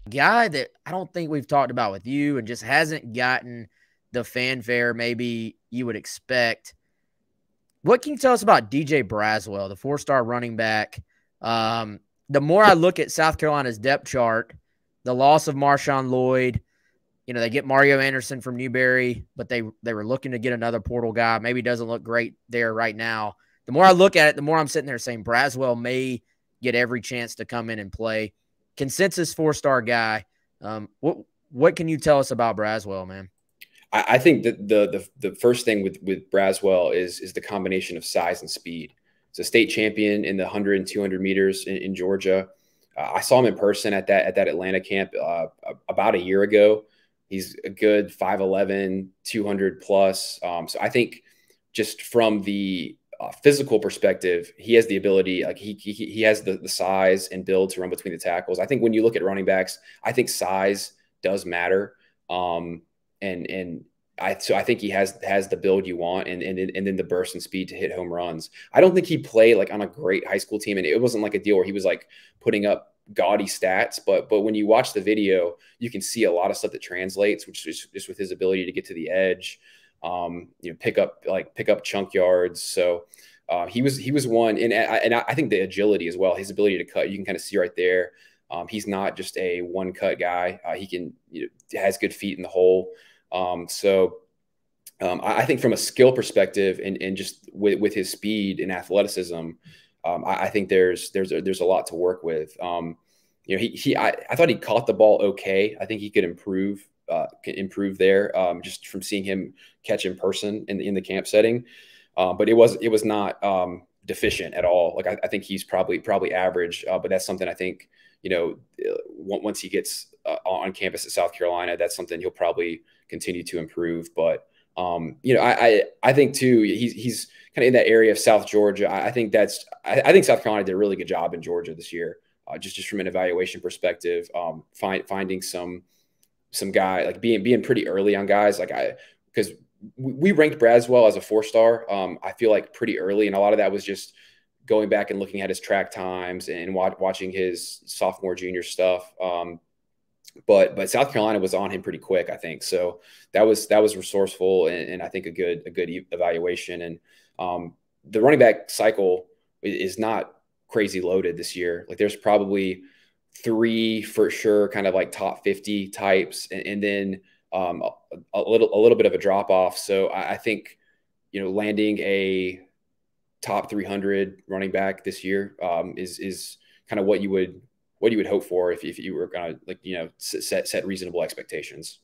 Guy that I don't think we've talked about with you and just hasn't gotten the fanfare maybe you would expect. What can you tell us about Djay Braswell, the 4-star running back? The more I look at South Carolina's depth chart, the loss of Marshawn Lloyd, they get Mario Anderson from Newberry, but they were looking to get another portal guy. Maybe doesn't look great there right now. The more I look at it, the more I'm sitting there saying Braswell may get every chance to come in and play. Consensus 4-star guy. What can you tell us about Braswell, man? I think that the first thing with Braswell is the combination of size and speed. He's a state champion in the 100 and 200 meters in Georgia. I saw him in person at that Atlanta camp about a year ago. He's a good 5'11", 200 plus. So I think just from the physical perspective, he has the ability, like he has the size and build to run between the tackles. I think when you look at running backs, I think size does matter. So I think he has the build you want, and then the burst and speed to hit home runs. I don't think he played like on a great high school team, and it wasn't like a deal where he was like putting up gaudy stats. But when you watch the video, you can see a lot of stuff that translates, which is just with his ability to get to the edge, pick up chunk yards. So he was one, and I think the agility as well, his ability to cut, you can kind of see right there. He's not just a one cut guy. He can has good feet in the hole. I think from a skill perspective and just with his speed and athleticism, I think there's a lot to work with. I thought he caught the ball okay. I think he could improve there, just from seeing him catch in person in the camp setting. But it was not deficient at all. Like I think he's probably average, but that's something I think, once he gets on campus at South Carolina, that's something he'll probably continue to improve. But I think too, he's kind of in that area of South Georgia. I think South Carolina did a really good job in Georgia this year, just from an evaluation perspective, finding some guy, like being pretty early on guys, because we ranked Braswell as a 4-star. I feel like pretty early, and a lot of that was just going back and looking at his track times and watching his sophomore, junior stuff. But South Carolina was on him pretty quick, I think. So that was resourceful and I think a good evaluation. And the running back cycle is not crazy loaded this year. Like there's probably 3 for sure, kind of like top 50 types, and then a little bit of a drop off. So I think landing a top 300 running back this year is kind of what you would hope for if you were going to set reasonable expectations.